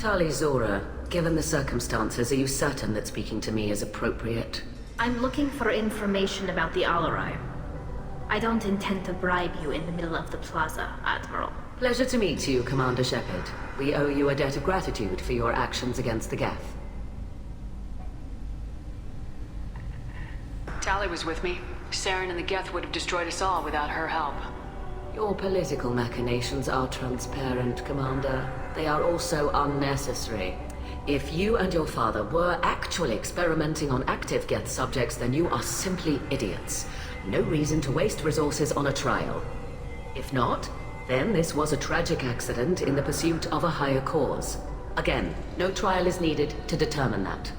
Tali Zora, given the circumstances, are you certain that speaking to me is appropriate? I'm looking for information about the Alarai. I don't intend to bribe you in the middle of the plaza, Admiral. Pleasure to meet you, Commander Shepard. We owe you a debt of gratitude for your actions against the Geth. Tali was with me. Saren and the Geth would have destroyed us all without her help. Your political machinations are transparent, Commander. They are also unnecessary. If you and your father were actually experimenting on active Geth subjects, then you are simply idiots. No reason to waste resources on a trial. If not, then this was a tragic accident in the pursuit of a higher cause. Again, no trial is needed to determine that.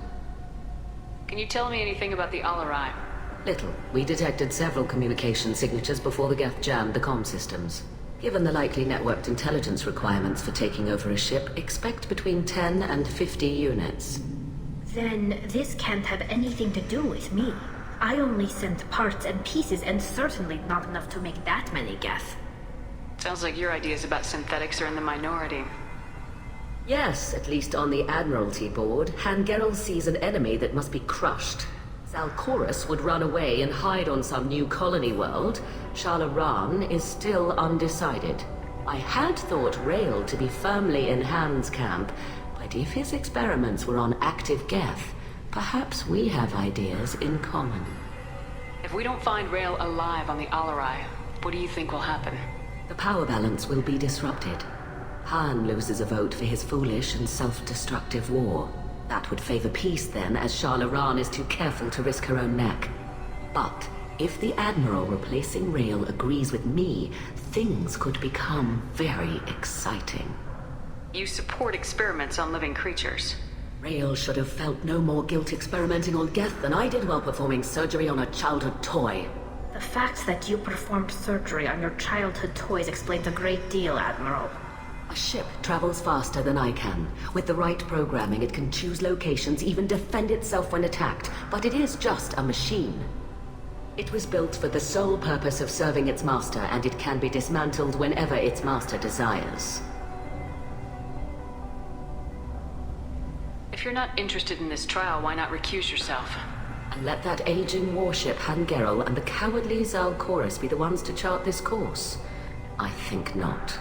Can you tell me anything about the Alarai? Little. We detected several communication signatures before the Geth jammed the comm systems. Given the likely networked intelligence requirements for taking over a ship, expect between 10 and 50 units. Then this can't have anything to do with me. I only sent parts and pieces, and certainly not enough to make that many Geth. Sounds like your ideas about synthetics are in the minority. Yes, at least on the Admiralty board, Hangerel sees an enemy that must be crushed. Zalcorus would run away and hide on some new colony world. Shala is still undecided. I had thought Rael to be firmly in Han's camp, but if his experiments were on active Geth, perhaps we have ideas in common. If we don't find Rael alive on the Alarai, what do you think will happen? The power balance will be disrupted. Han loses a vote for his foolish and self-destructive war. That would favor peace then, as Shala is too careful to risk her own neck. But if the Admiral replacing Rael agrees with me, things could become very exciting. You support experiments on living creatures. Rael should have felt no more guilt experimenting on Geth than I did while performing surgery on a childhood toy. The fact that you performed surgery on your childhood toys explains a great deal, Admiral. A ship travels faster than I can. With the right programming, it can choose locations, even defend itself when attacked. But it is just a machine. It was built for the sole purpose of serving its master, and it can be dismantled whenever its master desires. If you're not interested in this trial, why not recuse yourself? And let that aging warship Hangerel and the cowardly Zalcorus be the ones to chart this course? I think not.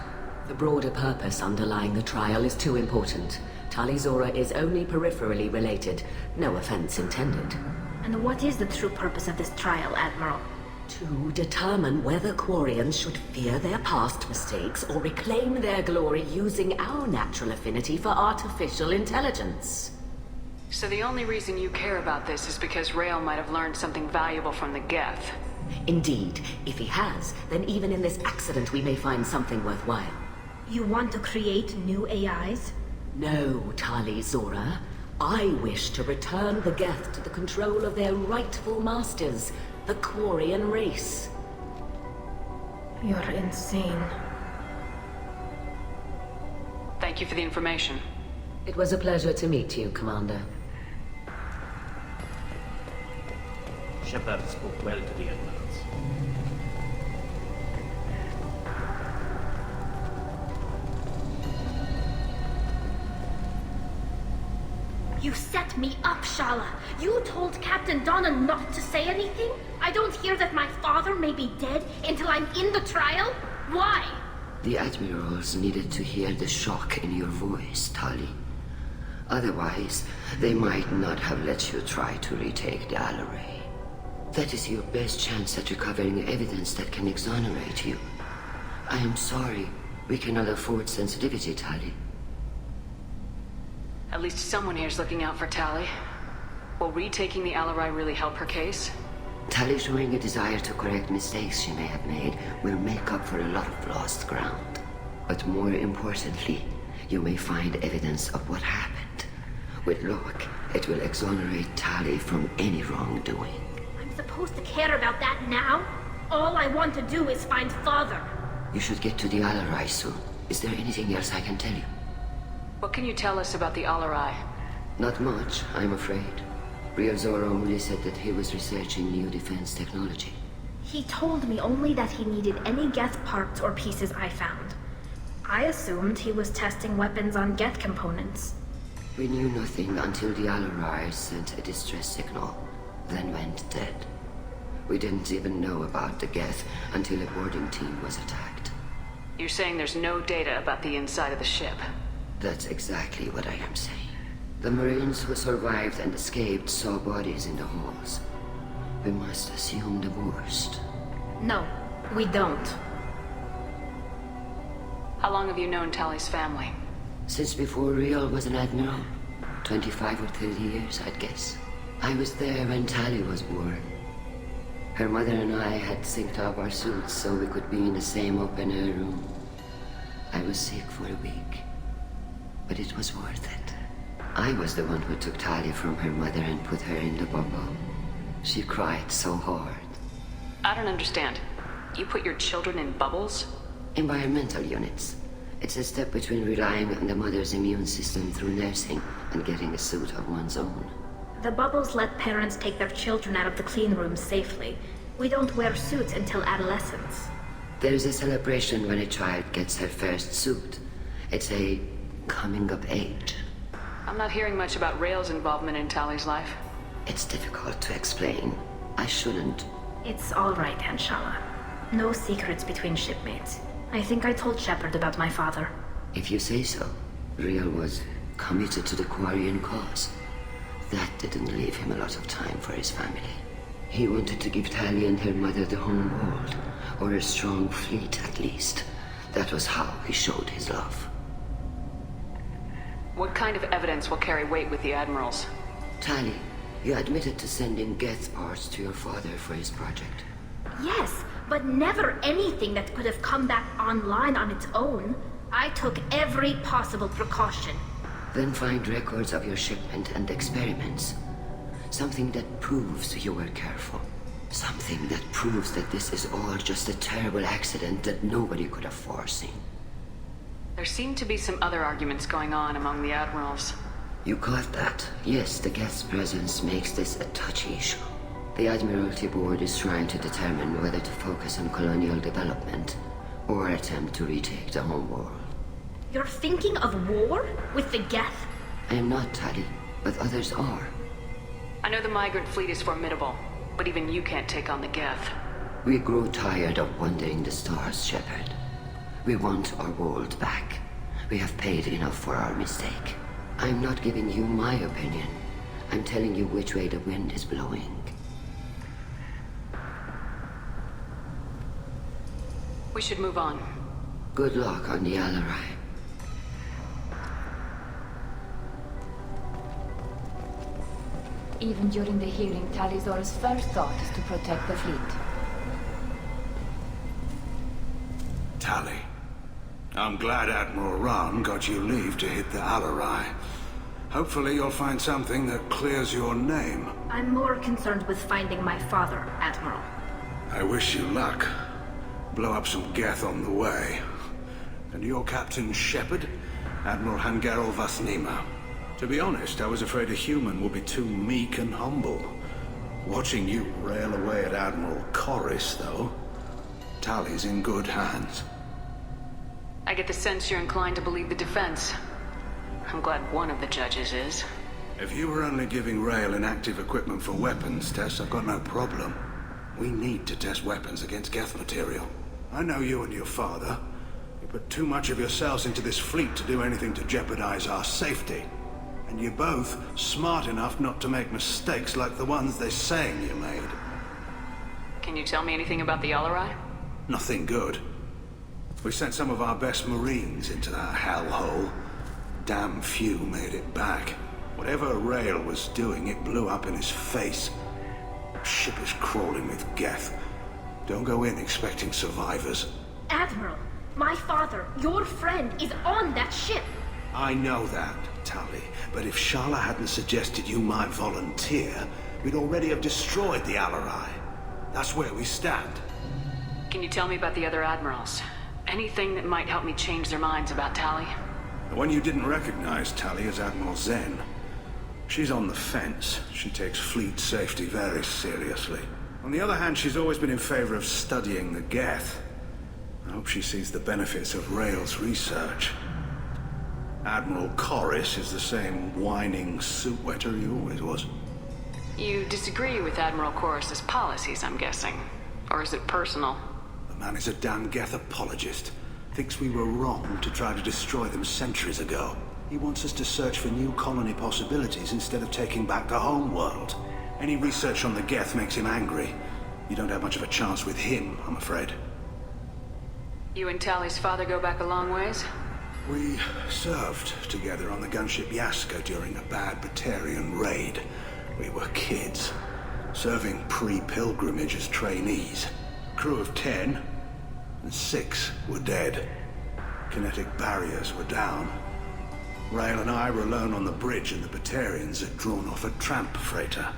The broader purpose underlying the trial is too important. Tali Zora is only peripherally related. No offense intended. And what is the true purpose of this trial, Admiral? To determine whether Quarians should fear their past mistakes or reclaim their glory using our natural affinity for artificial intelligence. So the only reason you care about this is because Rael might have learned something valuable from the Geth. Indeed. If he has, then even in this accident we may find something worthwhile. You want to create new AIs? No, Tali Zora. I wish to return the Geth to the control of their rightful masters, the Quarian race. You're insane. Thank you for the information. It was a pleasure to meet you, Commander. Shepard spoke well to the admirals. You set me up, Shala. You told Captain Donna not to say anything? I don't hear that my father may be dead until I'm in the trial? Why? The admirals needed to hear the shock in your voice, Tali. Otherwise, they might not have let you try to retake the Alarai. That is your best chance at recovering evidence that can exonerate you. I am sorry. We cannot afford sensitivity, Tali. At least someone here's looking out for Tali. Will retaking the Alarai really help her case? Tali showing a desire to correct mistakes she may have made will make up for a lot of lost ground. But more importantly, you may find evidence of what happened. With luck, it will exonerate Tali from any wrongdoing. I'm supposed to care about that now? All I want to do is find Father. You should get to the Alarai soon. Is there anything else I can tell you? What can you tell us about the Alarai? Not much, I'm afraid. Real Zora only said that he was researching new defense technology. He told me only that he needed any Geth parts or pieces I found. I assumed he was testing weapons on Geth components. We knew nothing until the Alarai sent a distress signal, then went dead. We didn't even know about the Geth until a boarding team was attacked. You're saying there's no data about the inside of the ship? That's exactly what I am saying. The Marines who survived and escaped saw bodies in the halls. We must assume the worst. No, we don't. How long have you known Tally's family? Since before Riel was an admiral. 25 or 30 years, I'd guess. I was there when Tally was born. Her mother and I had synced up our suits so we could be in the same open-air room. I was sick for a week, but it was worth it. I was the one who took Tally from her mother and put her in the bubble. She cried so hard. I don't understand. You put your children in bubbles? Environmental units. It's a step between relying on the mother's immune system through nursing and getting a suit of one's own. The bubbles let parents take their children out of the clean rooms safely. We don't wear suits until adolescence. There's a celebration when a child gets her first suit. It's a coming of age. I'm not hearing much about Rael's involvement in Tally's life. It's difficult to explain. I shouldn't. It's all right, Anshala. No secrets between shipmates. I think I told Shepard about my father. If you say so. Riel was committed to the Quarian cause. That didn't leave him a lot of time for his family. He wanted to give Tally and her mother the home world, or a strong fleet at least. That was how he showed his love. What kind of evidence will carry weight with the admirals? Tally, you admitted to sending Geth parts to your father for his project. Yes, but never anything that could have come back online on its own. I took every possible precaution. Then find records of your shipment and experiments. Something that proves you were careful. Something that proves that this is all just a terrible accident that nobody could have foreseen. There seem to be some other arguments going on among the admirals. You caught that? Yes, the Geth's presence makes this a touchy issue. The Admiralty Board is trying to determine whether to focus on colonial development or attempt to retake the home world. You're thinking of war? With the Geth? I am not, Tally, but others are. I know the migrant fleet is formidable, but even you can't take on the Geth. We grow tired of wandering the stars, Shepard. We want our world back. We have paid enough for our mistake. I'm not giving you my opinion. I'm telling you which way the wind is blowing. We should move on. Good luck on the Alarai. Even during the hearing, Tali'Zor's first thought is to protect the fleet. Tally, I'm glad Admiral Rahn got you leave to hit the Alarai. Hopefully you'll find something that clears your name. I'm more concerned with finding my father, Admiral. I wish you luck. Blow up some Geth on the way. And your Captain Shepard? Admiral Hangarel Vasnima. To be honest, I was afraid a human would be too meek and humble. Watching you rail away at Admiral Corris, though, Tally's in good hands. I get the sense you're inclined to believe the defense. I'm glad one of the judges is. If you were only giving Rael inactive equipment for weapons tests, I've got no problem. We need to test weapons against Geth material. I know you and your father. You put too much of yourselves into this fleet to do anything to jeopardize our safety. And you're both smart enough not to make mistakes like the ones they're saying you made. Can you tell me anything about the Alarai? Nothing good. We sent some of our best Marines into that hellhole. Damn few made it back. Whatever Rael was doing, it blew up in his face. Ship is crawling with Geth. Don't go in expecting survivors. Admiral, my father, your friend, is on that ship. I know that, Tally, but if Shala hadn't suggested you might volunteer, we'd already have destroyed the Alarai. That's where we stand. Can you tell me about the other admirals? Anything that might help me change their minds about Tally? The one you didn't recognize, Tally, is Admiral Zen. She's on the fence. She takes fleet safety very seriously. On the other hand, she's always been in favor of studying the Geth. Hope she sees the benefits of Rael's research. Admiral Corris is the same whining suit-wetter he always was. You disagree with Admiral Corris's policies, I'm guessing. Or is it personal? The man is a damn Geth apologist. Thinks we were wrong to try to destroy them centuries ago. He wants us to search for new colony possibilities instead of taking back the home world. Any research on the Geth makes him angry. You don't have much of a chance with him, I'm afraid. You and Tally's father go back a long ways? We served together on the gunship Yaska during a bad Batarian raid. We were kids, serving pre-pilgrimage as trainees. Crew of 10, and 6 were dead. Kinetic barriers were down. Rael and I were alone on the bridge, and the Batarians had drawn off a tramp freighter.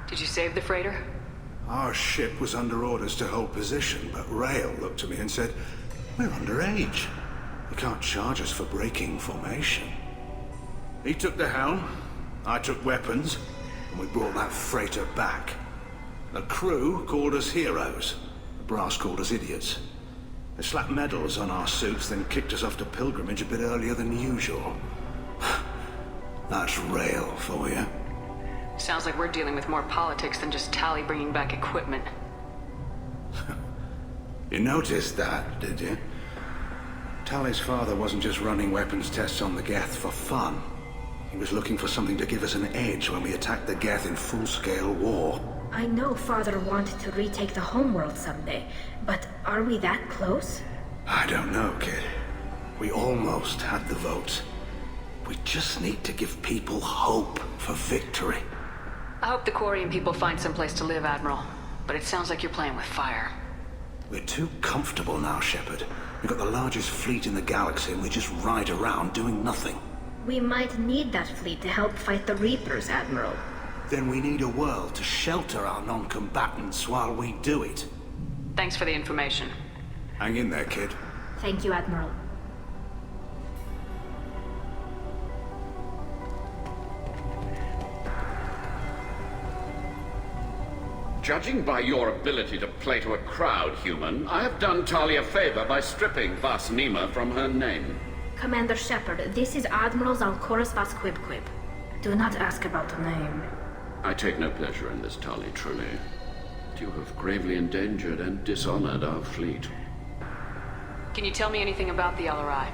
Did you save the freighter? Our ship was under orders to hold position, but Rael looked at me and said, "We're underage. You can't charge us for breaking formation." He took the helm, I took weapons, and we brought that freighter back. The crew called us heroes. The brass called us idiots. They slapped medals on our suits, then kicked us off to pilgrimage a bit earlier than usual. That's Rael for you. Sounds like we're dealing with more politics than just Tally bringing back equipment. You noticed that, did you? Tally's father wasn't just running weapons tests on the Geth for fun. He was looking for something to give us an edge when we attacked the Geth in full-scale war. I know Father wanted to retake the homeworld someday, but are we that close? I don't know, kid. We almost had the votes. We just need to give people hope for victory. I hope the Quarian people find someplace to live, Admiral. But it sounds like you're playing with fire. We're too comfortable now, Shepard. We've got the largest fleet in the galaxy and we just ride around doing nothing. We might need that fleet to help fight the Reapers, Admiral. Then we need a world to shelter our non-combatants while we do it. Thanks for the information. Hang in there, kid. Thank you, Admiral. Judging by your ability to play to a crowd, human, I have done Tali a favor by stripping Vas Nima from her name. Commander Shepard, this is Admiral Zalkoris Vas Quib. Do not ask about the name. I take no pleasure in this, Tali, truly. You have gravely endangered and dishonored our fleet. Can you tell me anything about the LRI?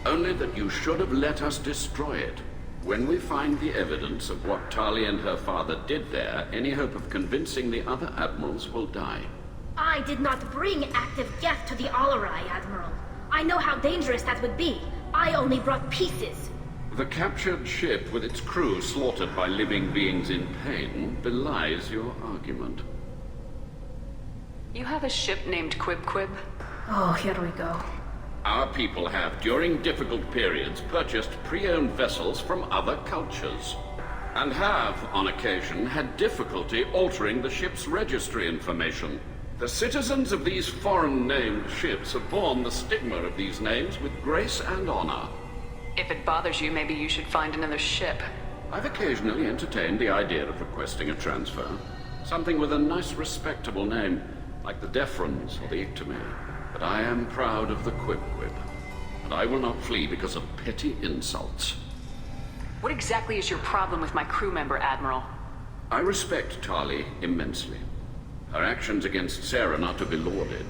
Only that you should have let us destroy it. When we find the evidence of what Tali and her father did there, any hope of convincing the other admirals will die. I did not bring active Geth to the Alarai, Admiral. I know how dangerous that would be. I only brought pieces. The captured ship with its crew slaughtered by living beings in pain belies your argument. You have a ship named Quib? Oh, here we go. Our people have, during difficult periods, purchased pre-owned vessels from other cultures, and have, on occasion, had difficulty altering the ship's registry information. The citizens of these foreign-named ships have borne the stigma of these names with grace and honor. If it bothers you, maybe you should find another ship. I've occasionally entertained the idea of requesting a transfer. Something with a nice, respectable name, like the Defrons or the Ictomy. But I am proud of the Quib, and I will not flee because of petty insults. What exactly is your problem with my crew member, Admiral? I respect Tali immensely. Her actions against Saren are to be lauded.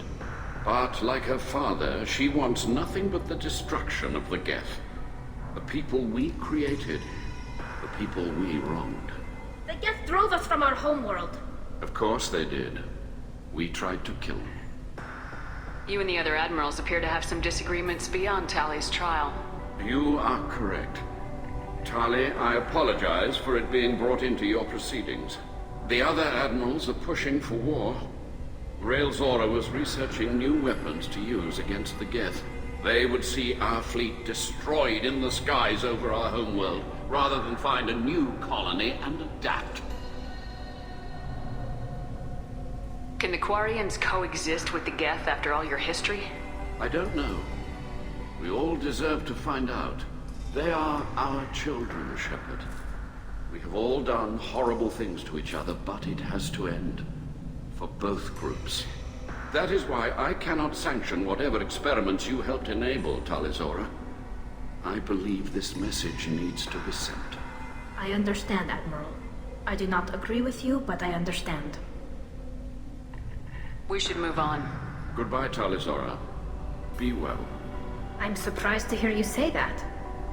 But, like her father, she wants nothing but the destruction of the Geth. The people we created, the people we wronged. The Geth drove us from our homeworld. Of course they did. We tried to kill them. You and the other admirals appear to have some disagreements beyond Tally's trial. You are correct. Tali, I apologize for it being brought into your proceedings. The other admirals are pushing for war. Rael Zora was researching new weapons to use against the Geth. They would see our fleet destroyed in the skies over our homeworld, rather than find a new colony and adapt. Can the Quarians coexist with the Geth after all your history? I don't know. We all deserve to find out. They are our children, Shepard. We have all done horrible things to each other, but it has to end. For both groups. That is why I cannot sanction whatever experiments you helped enable, Talizora. I believe this message needs to be sent. I understand, Admiral. I do not agree with you, but I understand. We should move on. Goodbye, Talizora. Be well. I'm surprised to hear you say that.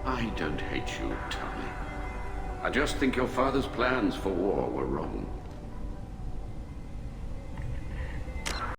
I don't hate you, Tali. I just think your father's plans for war were wrong.